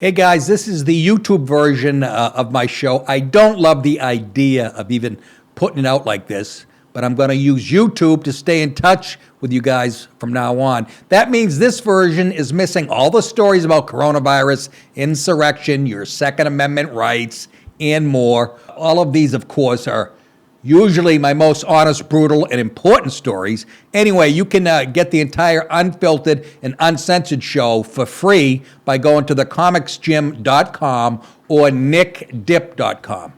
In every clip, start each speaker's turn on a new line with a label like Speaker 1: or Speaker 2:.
Speaker 1: Hey guys, this is the YouTube version of my show. I don't love the idea of even putting it out like this, but I'm going to use YouTube to stay in touch with you guys from now on. That means this version is missing all the stories about coronavirus, insurrection, your Second Amendment rights, and more. All of these, of course, are usually my most honest, brutal, and important stories. Anyway, you can get the entire unfiltered and uncensored show for free by going to thecomicsgym.com or nickdip.com.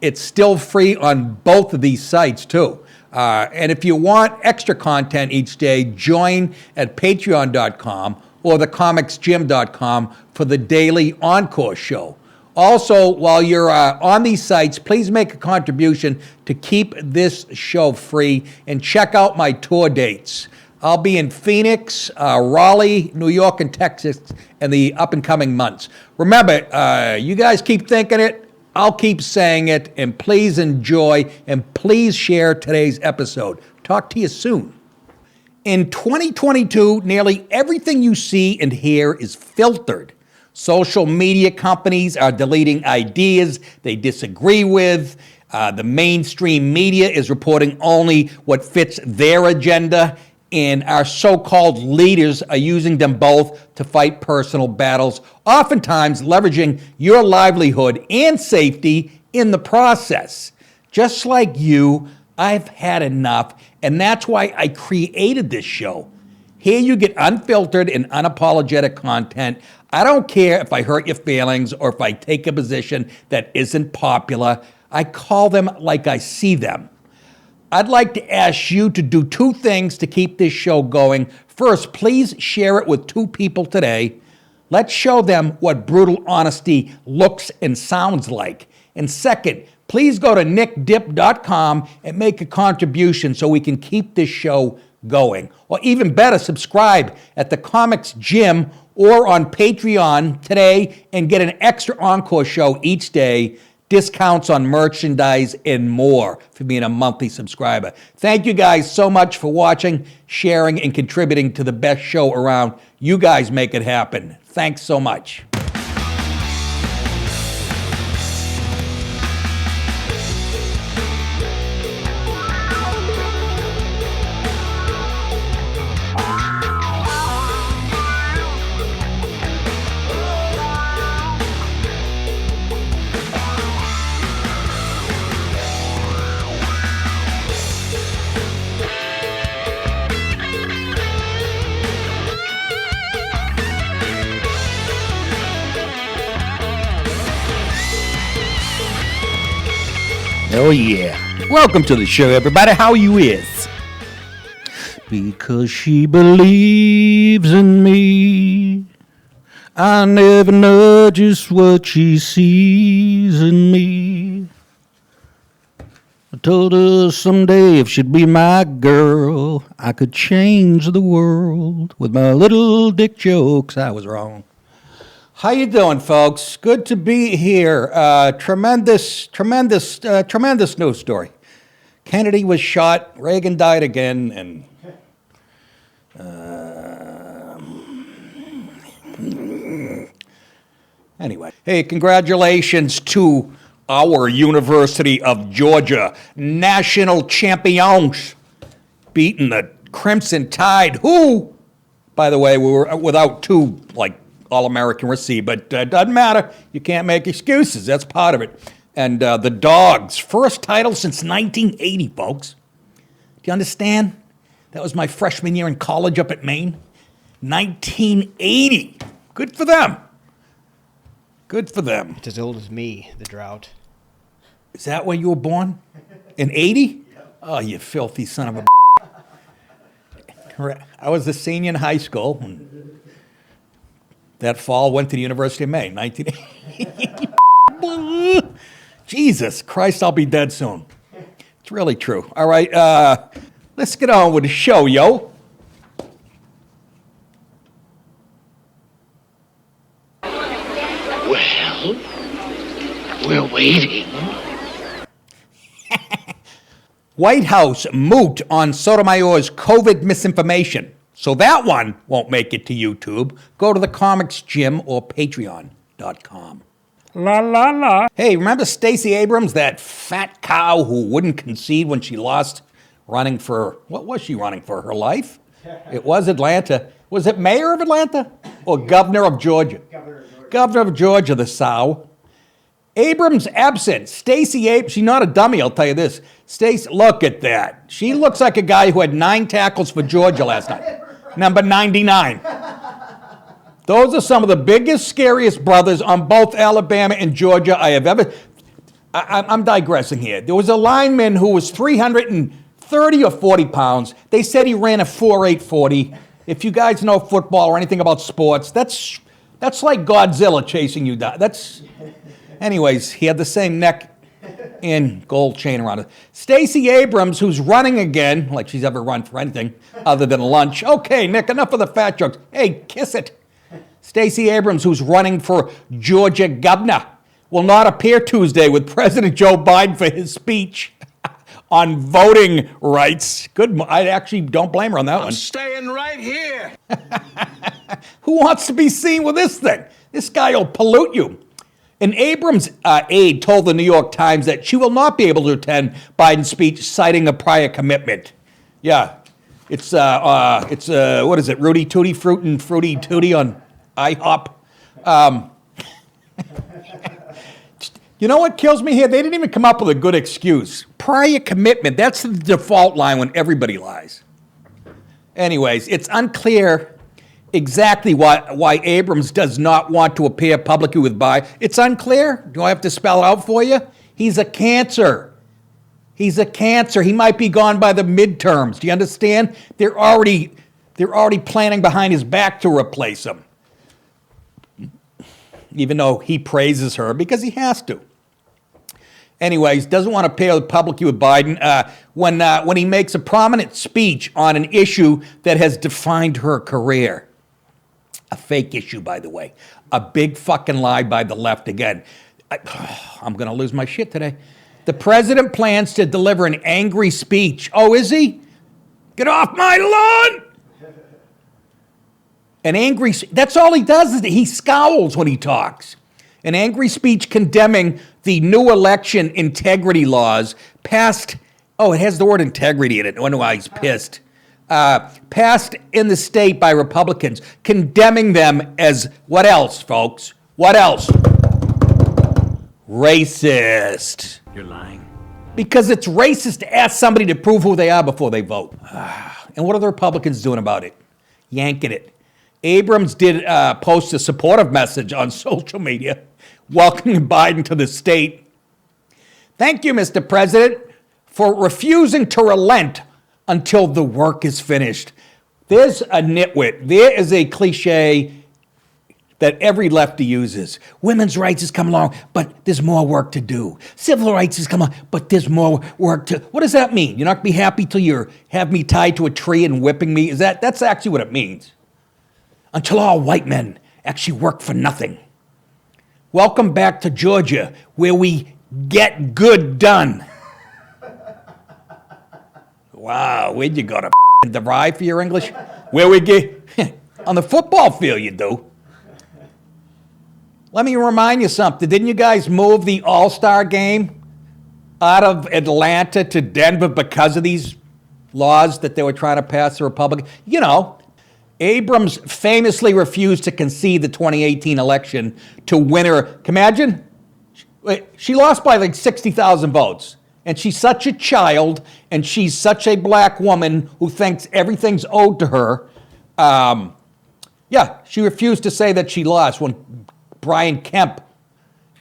Speaker 1: It's still free on both of these sites, too. And if you want extra content each day, join at patreon.com or thecomicsgym.com for the daily encore show. Also, while you're on these sites, please make a contribution to keep this show free and check out my tour dates. I'll be in Phoenix, Raleigh, New York, and Texas in the up-and-coming months. Remember, you guys keep thinking it, I'll keep saying it, and please enjoy and please share today's episode. Talk to you soon. In 2022, nearly everything you see and hear is filtered. Social media companies are deleting ideas they disagree with. The mainstream media is reporting only what fits their agenda, and our so-called leaders are using them both to fight personal battles, oftentimes leveraging your livelihood and safety in the process. Just like you, I've had enough, and that's why I created this show. Here you get unfiltered and unapologetic content. I don't care if I hurt your feelings or if I take a position that isn't popular. I call them like I see them. I'd like to ask you to do two things to keep this show going. First, please share it with two people today. Let's show them what brutal honesty looks and sounds like. And second, please go to nickdip.com and make a contribution so we can keep this show going. Or even better, subscribe at the Comics Gym or on Patreon today and get an extra encore show each day, discounts on merchandise, and more for being a monthly subscriber. Thank you guys so much for watching, sharing, and contributing to the best show around. You guys make it happen. Thanks so much. Oh yeah. Welcome to the show, everybody. How you is? Because she believes in me. I never know just what she sees in me. I told her someday if she'd be my girl, I could change the world. With my little dick jokes, I was wrong. How you doing, folks? Good to be here. Tremendous news story. Kennedy was shot, Reagan died again, and anyway. Hey, congratulations to our University of Georgia national champions beating the Crimson Tide, who, by the way, we were without two, All-American receiver, but doesn't matter. You can't make excuses. That's part of it. And the Dogs, first title since 1980, folks. Do you understand? That was my freshman year in college up at Maine. 1980. Good for them. Good for them.
Speaker 2: It's as old as me, the drought.
Speaker 1: Is that when you were born? In 80? Oh, you filthy son of a I was a senior in high school. And that fall, went to the University of Maine, 1980. Jesus Christ, I'll be dead soon. It's really true. All right, let's get on with the show, yo.
Speaker 3: Well, we're waiting.
Speaker 1: White House moot on Sotomayor's COVID misinformation. So that one won't make it to YouTube. Go to the Comics Gym or Patreon.com. BulldogsTalk.com. La, la, la. Hey, remember Stacey Abrams, that fat cow who wouldn't concede when she lost running for, what was she running for, her life? It was Atlanta. Was it mayor of Atlanta or governor of Georgia? Governor of Georgia, the sow. Abrams Absent. Stacey Abrams, she's not a dummy, I'll tell you this. Stacey, look at that. She looks like a guy who had 9 tackles for Georgia last night. Number 99. Those are some of the biggest, scariest brothers on both Alabama and Georgia I have ever... I'm digressing here. There was a lineman who was 330 or 40 pounds. They said he ran a 4.8 40. If you guys know football or anything about sports, that's like Godzilla chasing you down. Anyways, he had the same neck and gold chain around it. Stacey Abrams, who's running again, like she's ever run for anything other than lunch. Okay, Nick, enough of the fat jokes. Hey, kiss it. Stacey Abrams, who's running for Georgia governor, will not appear Tuesday with President Joe Biden for his speech on voting rights. Good. I actually don't blame her on that one.
Speaker 4: I'm staying right here.
Speaker 1: Who wants to be seen with this thing? This guy will pollute you. An Abrams aide told the New York Times that she will not be able to attend Biden's speech, citing a prior commitment. Yeah, it's what is it? Rudy Tooty Fruit and Fruity Tooty on IHOP. You know what kills me here? They didn't even come up with a good excuse. Prior commitment, that's the default line when everybody lies. Anyways, it's unclear exactly why Abrams does not want to appear publicly with Biden. It's unclear. Do I have to spell it out for you? He's a cancer. He's a cancer. He might be gone by the midterms. Do you understand? They're already planning behind his back to replace him. Even though he praises her because he has to. Anyways, doesn't want to appear publicly with Biden when he makes a prominent speech on an issue that has defined her career. A fake issue, by the way. A big fucking lie by the left again. I'm going to lose my shit today. The president plans to deliver an angry speech. Oh, is he? Get off my lawn! An angry, that's all he does, is he scowls when he talks. An angry speech condemning the new election integrity laws passed, it has the word integrity in it, I wonder why he's pissed. Passed in the state by Republicans, condemning them as, what else, folks? What else? Racist.
Speaker 4: You're lying.
Speaker 1: Because it's racist to ask somebody to prove who they are before they vote. And what are the Republicans doing about it? Yanking it. Abrams did post a supportive message on social media, welcoming Biden to the state. Thank you, Mr. President, for refusing to relent until the work is finished. There's a nitwit. There is a cliche that every lefty uses. Women's rights has come along, but there's more work to do. Civil rights has come along, but there's more work to... What does that mean? You're not going to be happy till you have me tied to a tree and whipping me? That's actually what it means. Until all white men actually work for nothing. Welcome back to Georgia, where we get good done. Wow, where'd you go to derive for your English? Where we get... On the football field, you do. Let me remind you something. Didn't you guys move the All-Star game out of Atlanta to Denver because of these laws that they were trying to pass the Republican? You know, Abrams famously refused to concede the 2018 election to winner. Can you imagine? She lost by like 60,000 votes. And she's such a child, and she's such a black woman who thinks everything's owed to her. She refused to say that she lost when Brian Kemp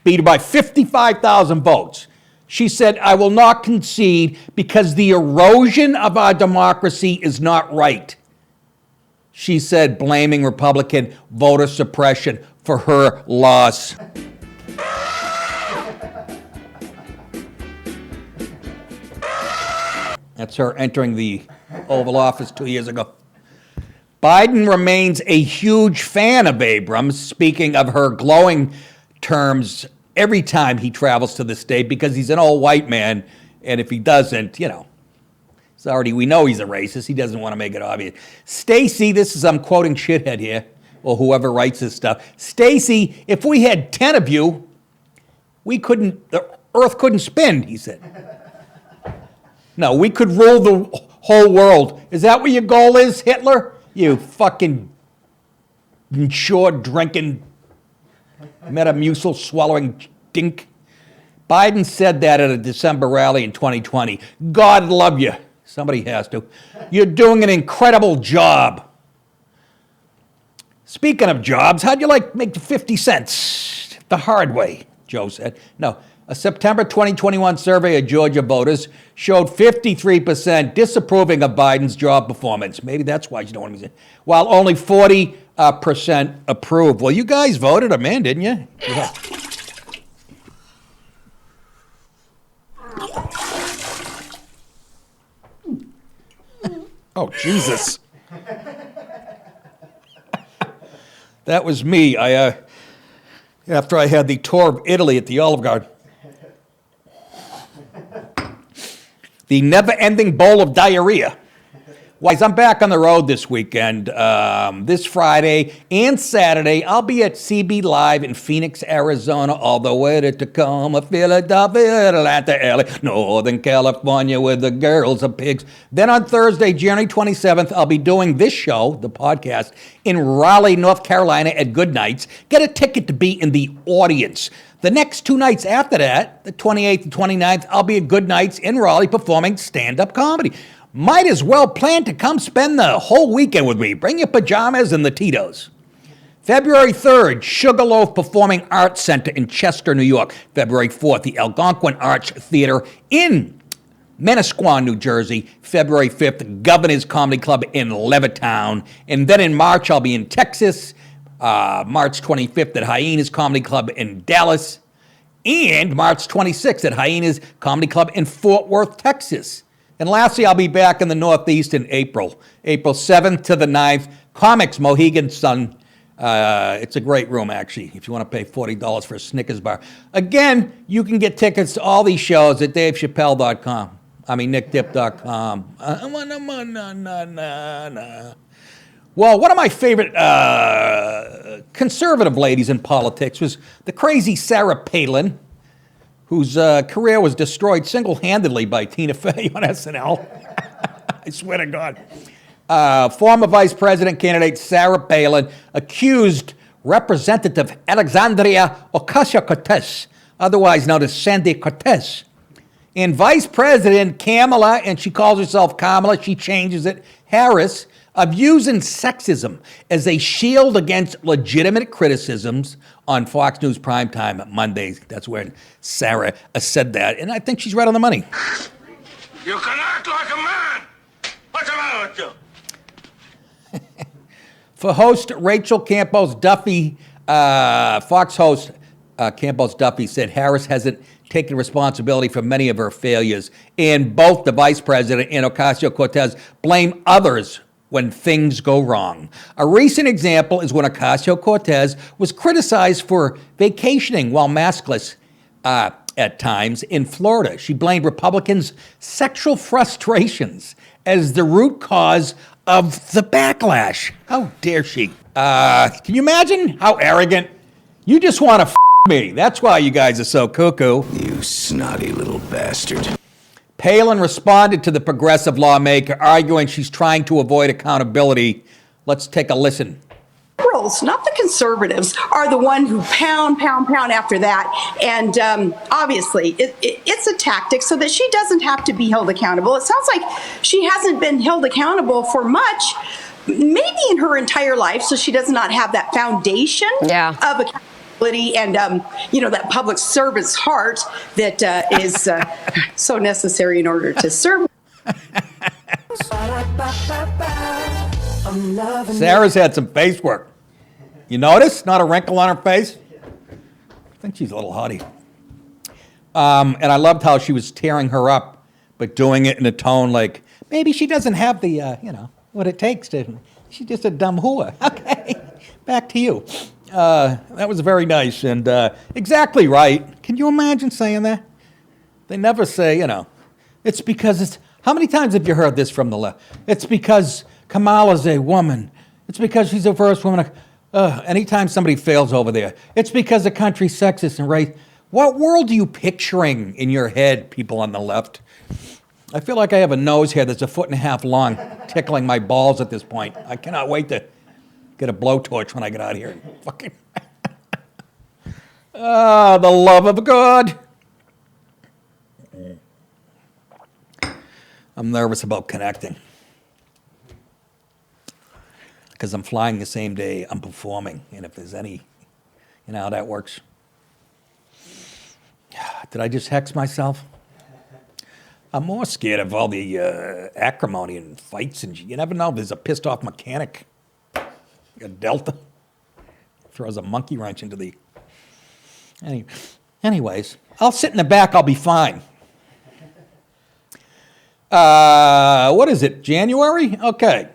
Speaker 1: beat her by 55,000 votes. She said, I will not concede because the erosion of our democracy is not right. She said, blaming Republican voter suppression for her loss. That's her entering the Oval Office 2 years ago. Biden remains a huge fan of Abrams, speaking of her glowing terms every time he travels to the state because he's an old white man, and if he doesn't, we know he's a racist. He doesn't want to make it obvious. Stacey, I'm quoting Shithead here, or whoever writes this stuff. Stacey, if we had 10 of you, the earth couldn't spin, he said. No, we could rule the whole world. Is that what your goal is, Hitler? You fucking short drinking, Metamucil swallowing dink. Biden said that at a December rally in 2020. God love you. Somebody has to. You're doing an incredible job. Speaking of jobs, how'd you like to make 50 cents the hard way? Joe said. No, a September 2021 survey of Georgia voters showed 53% disapproving of Biden's job performance. Maybe that's why you don't want to say. While only 40% approved. Well, you guys voted him in, didn't you? Yeah. Oh, Jesus. That was me. After I had the tour of Italy at the Olive Garden. The never-ending bowl of diarrhea. Wise, I'm back on the road this weekend. This Friday and Saturday, I'll be at CB Live in Phoenix, Arizona, all the way to Tacoma, Philadelphia, Atlanta, LA, Northern California, where the girls are pigs. Then on Thursday, January 27th, I'll be doing this show, the podcast, in Raleigh, North Carolina at Good Nights. Get a ticket to be in the audience. The next 2 nights after that, the 28th and 29th, I'll be at Good Nights in Raleigh performing stand-up comedy. Might as well plan to come spend the whole weekend with me. Bring your pajamas and the Tito's. February 3rd, Sugarloaf Performing Arts Center in Chester, New York. February 4th, the Algonquin Arts Theater in Manasquan, New Jersey. February 5th, Governor's Comedy Club in Levittown. And then in March, I'll be in Texas. March 25th at Hyenas Comedy Club in Dallas. And March 26th at Hyenas Comedy Club in Fort Worth, Texas. And lastly, I'll be back in the Northeast in April 7th to the 9th, Comics Mohegan Sun. It's a great room, actually, if you want to pay $40 for a Snickers bar. Again, you can get tickets to all these shows at DaveChappelle.com. NickDip.com. Well, one of my favorite conservative ladies in politics was the crazy Sarah Palin, whose career was destroyed single-handedly by Tina Fey on SNL. I swear to God. Former vice president candidate Sarah Palin accused Representative Alexandria Ocasio-Cortez, otherwise known as Sandy Cortez, and Vice President Kamala, and she calls herself Kamala, she changes it, Harris, of using sexism as a shield against legitimate criticisms on Fox News Primetime Mondays. That's where Sarah said that, and I think she's right on the money.
Speaker 4: You can act like a man. What's the matter with you?
Speaker 1: For host Rachel Campos Duffy, Fox host Campos Duffy said Harris hasn't taken responsibility for many of her failures, and both the vice president and Ocasio-Cortez blame others when things go wrong. A recent example is when Ocasio-Cortez was criticized for vacationing while maskless at times in Florida. She blamed Republicans' sexual frustrations as the root cause of the backlash. How dare she? Can you imagine how arrogant? You just want to me. That's why you guys are so cuckoo.
Speaker 5: You snotty little bastard.
Speaker 1: Palin responded to the progressive lawmaker, arguing she's trying to avoid accountability. Let's take a listen.
Speaker 6: Liberals, not the conservatives, are the one who pound after that. And obviously, it's a tactic so that she doesn't have to be held accountable. It sounds like she hasn't been held accountable for much, maybe in her entire life, so she does not have that foundation of accountability and, that public service heart that is so necessary in order to serve.
Speaker 1: Sarah's had some face work. You notice? Not a wrinkle on her face? I think she's a little haughty. And I loved how she was tearing her up, but doing it in a tone like, maybe she doesn't have the, what it takes to, she's just a dumb whore. Okay, back to you. That was very nice and exactly right. Can you imagine saying that? They never say, it's because it's, how many times have you heard this from the left? It's because Kamala's a woman. It's because she's the first woman. Anytime somebody fails over there, it's because the country's sexist and racist. What world are you picturing in your head, people on the left? I feel like I have a nose hair that's 1.5 feet long, tickling my balls at this point. I cannot wait to get a blowtorch when I get out of here. Fucking. Ah, the love of God. I'm nervous about connecting. Because I'm flying the same day I'm performing. And if there's any, you know how that works. Did I just hex myself? I'm more scared of all the acrimony and fights. And you never know, there's a pissed off mechanic. A Delta. Throws a monkey wrench into the... Anyways, I'll sit in the back, I'll be fine. What is it, January? Okay.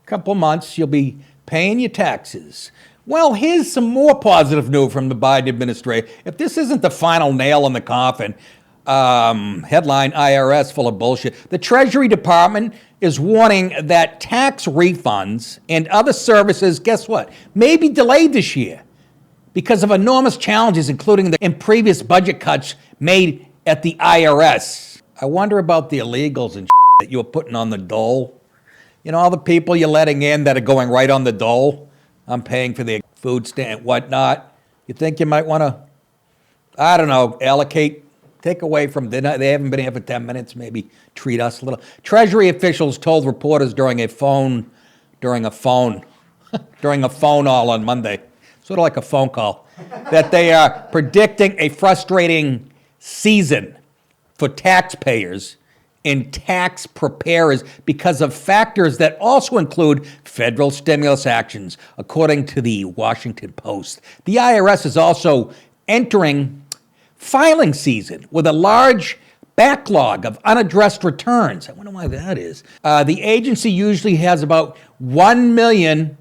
Speaker 1: Couple months, you'll be paying your taxes. Well, here's some more positive news from the Biden administration. If this isn't the final nail in the coffin, headline, IRS full of bullshit. The Treasury Department is warning that tax refunds and other services, guess what, may be delayed this year because of enormous challenges, including the in previous budget cuts made at the IRS. I wonder about the illegals and that you were putting on the dole. You know, all the people you're letting in that are going right on the dole. I'm paying for their food stamp, whatnot. You think you might want to, I don't know, allocate, take away from dinner. They haven't been here for 10 minutes. Maybe treat us a little. Treasury officials told reporters during a phone all on Monday, sort of like a phone call, that they are predicting a frustrating season for taxpayers and tax preparers because of factors that also include federal stimulus actions, according to the Washington Post. The IRS is also entering filing season with a large backlog of unaddressed returns. I wonder why that is. The agency usually has about 1 million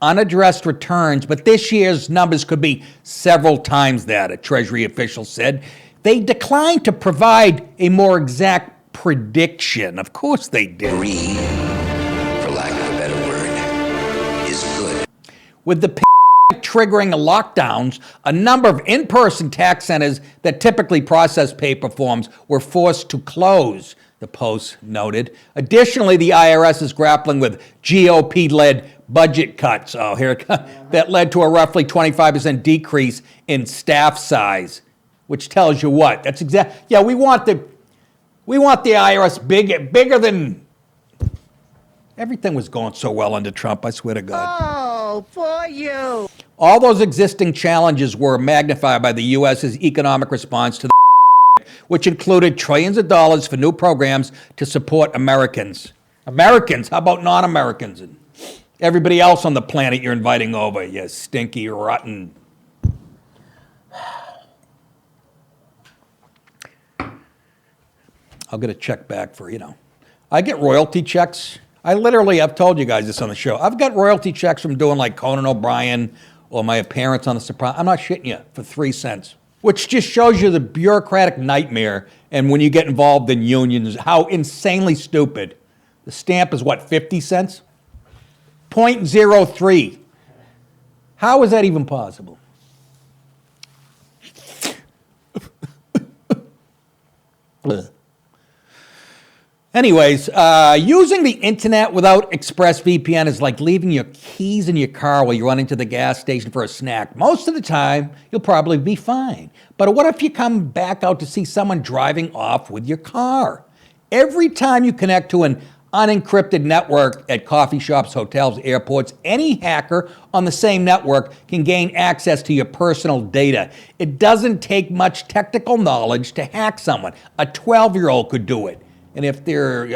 Speaker 1: unaddressed returns, but this year's numbers could be several times that, a Treasury official said. They declined to provide a more exact prediction. Of course they did.
Speaker 5: Greed, for lack of a better word, is good.
Speaker 1: With the triggering lockdowns, a number of in-person tax centers that typically process paper forms were forced to close, the Post noted. Additionally, the IRS is grappling with GOP-led budget cuts. Oh, here it comes. That led to a roughly 25% decrease in staff size, which tells you what? That's exact. Yeah, we want the IRS bigger than. Everything was going so well under Trump, I swear to God.
Speaker 3: Oh, for you.
Speaker 1: All those existing challenges were magnified by the U.S.'s economic response to the which included trillions of dollars for new programs to support Americans. Americans, how about non-Americans? And everybody else on the planet you're inviting over, you stinky, rotten. I'll get a check back for, I get royalty checks. I've told you guys this on the show. I've got royalty checks from doing like Conan O'Brien or my appearance on The Sopranos. I'm not shitting you, for 3 cents. Which just shows you the bureaucratic nightmare and when you get involved in unions, how insanely stupid. The stamp is what, 50 cents? 0.03. How is that even possible? Anyways, using the internet without ExpressVPN is like leaving your keys in your car while you're running to the gas station for a snack. Most of the time, you'll probably be fine. But what if you come back out to see someone driving off with your car? Every time you connect to an unencrypted network at coffee shops, hotels, airports, any hacker on the same network can gain access to your personal data. It doesn't take much technical knowledge to hack someone. A 12-year-old could do it. And if they're,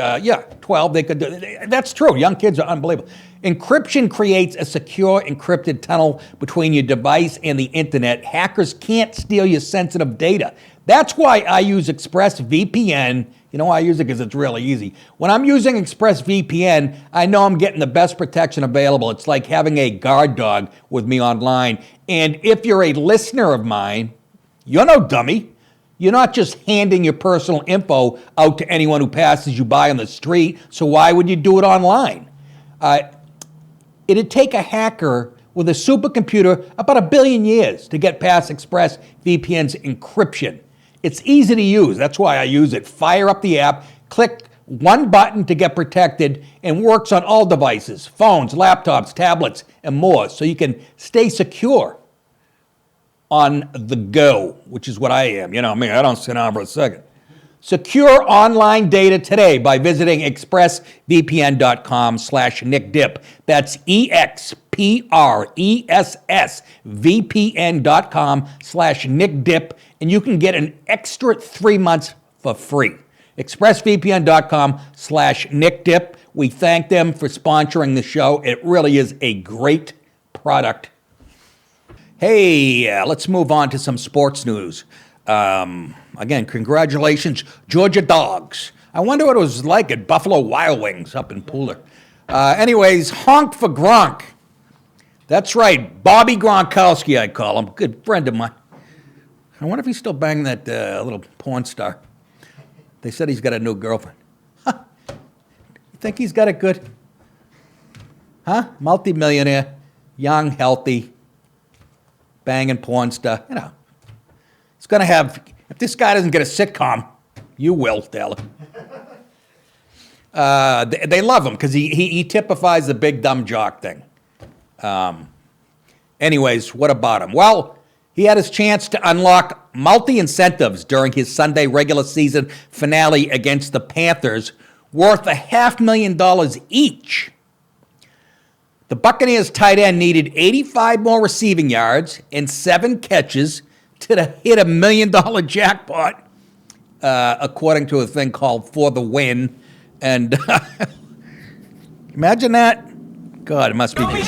Speaker 1: 12, they could do it. That's true. Young kids are unbelievable. Encryption creates a secure encrypted tunnel between your device and the internet. Hackers can't steal your sensitive data. That's why I use ExpressVPN. You know why I use it? Because it's really easy. When I'm using ExpressVPN, I know I'm getting the best protection available. It's like having a guard dog with me online. And if you're a listener of mine, you're no dummy. You're not just handing your personal info out to anyone who passes you by on the street, so why would you do it online? It'd take a hacker with a supercomputer about 1 billion years to get past ExpressVPN's encryption. It's easy to use. That's why I use it. Fire up the app, click one button to get protected, and works on all devices, phones, laptops, tablets, and more, so you can stay secure on the go, which is what I am. You know me, I don't sit down for a second. Secure online data today by visiting expressvpn.com/nickdip. That's expressvpn.com/nickdip, and you can get an extra 3 months for free. expressvpn.com/nickdip. We thank them for sponsoring the show. It really is a great product. Hey, let's move on to some sports news. Again, congratulations, Georgia Dogs. I wonder what it was like at Buffalo Wild Wings up in Pooler. Anyways, Honk For Gronk. That's right, Bobby Gronkowski, I call him. Good friend of mine. I wonder if he's still banging that little porn star. They said he's got a new girlfriend. Huh? You think he's got it good? Huh? Multi-millionaire, young, healthy, banging porn star. You know, he's going to have, if this guy doesn't get a sitcom, you will, Taylor. They love him because he typifies the big dumb jock thing. Anyways, what about him? Well, he had his chance to unlock multi-incentives during his Sunday regular season finale against the Panthers, worth $500,000 each. The Buccaneers tight end needed 85 more receiving yards and 7 catches to hit $1 million jackpot, according to a thing called For the Win. And imagine that. God, it must be good.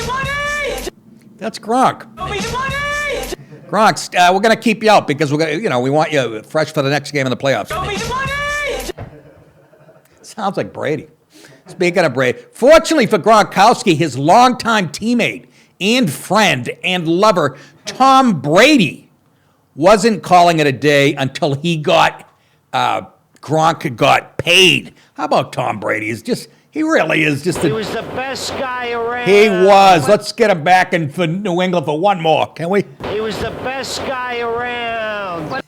Speaker 1: That's Gronk. Gronk, we're going to keep you out because we want you fresh for the next game in the playoffs. Sounds like Brady. Speaking of Brady, fortunately for Gronkowski, his longtime teammate and friend and lover, Tom Brady, wasn't calling it a day until Gronk got paid. How about Tom Brady? He really is just
Speaker 7: He was the best guy around.
Speaker 1: He was. Let's get him back in for New England for one more, can we?
Speaker 7: He was the best guy around.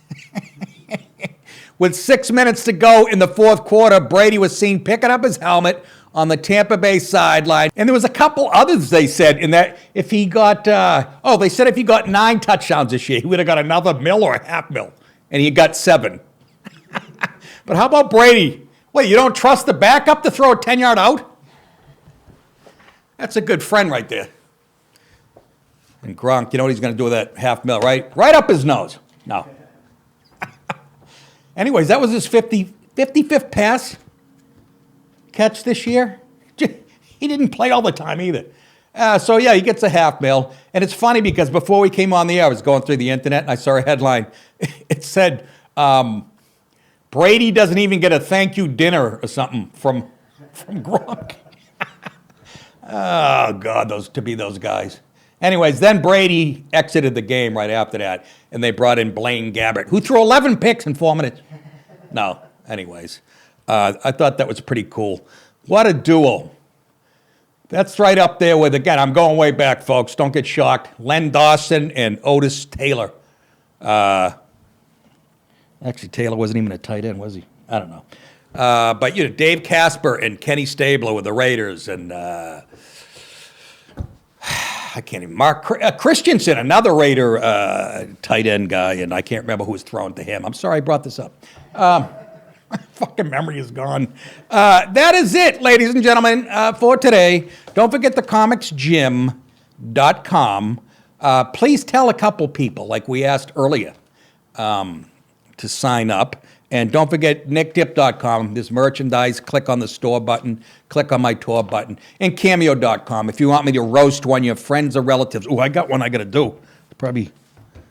Speaker 1: With 6 minutes to go in the fourth quarter, Brady was seen picking up his helmet on the Tampa Bay sideline. And there was a couple others, they said, in that if he got, they said if he got 9 touchdowns this year, he would have got another $1 or $500,000. And he got 7. But how about Brady? Wait, you don't trust the backup to throw a 10-yard out? That's a good friend right there. And Gronk, you know what he's going to do with that $500,000, right? Right up his nose. No. Anyways, that was his 55th pass catch this year. He didn't play all the time either. So, yeah, he gets a $500,000. And it's funny because before we came on the air, I was going through the internet and I saw a headline. It said, Brady doesn't even get a thank you dinner or something from Gronk. Oh, God, those guys. Anyways, then Brady exited the game right after that, and they brought in Blaine Gabbert, who threw 11 picks in 4 minutes. No, anyways, I thought that was pretty cool. What a duo. That's right up there with, again, I'm going way back, folks. Don't get shocked. Len Dawson and Otis Taylor. Actually, Taylor wasn't even a tight end, was he? I don't know. But, Dave Casper and Kenny Stabler with the Raiders, and I can't even. Mark Christensen, another Raider tight end guy, and I can't remember who was thrown to him. I'm sorry I brought this up. My fucking memory is gone. That is it, ladies and gentlemen, for today. Don't forget the comicsgym.com. Please tell a couple people, like we asked earlier, to sign up. And don't forget nickdip.com. There's merchandise. Click on the store button. Click on my tour button. And cameo.com. If you want me to roast one of your friends or relatives. Oh, I got one I got to do. It's probably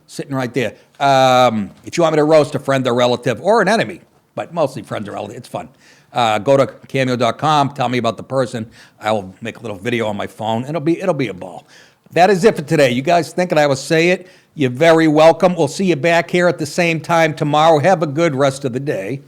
Speaker 1: sitting right there. If you want me to roast a friend or relative or an enemy, but mostly friends or relatives, it's fun. Go to cameo.com. Tell me about the person. I will make a little video on my phone. It'll be a ball. That is it for today. You guys thinking I will say it? You're very welcome. We'll see you back here at the same time tomorrow. Have a good rest of the day.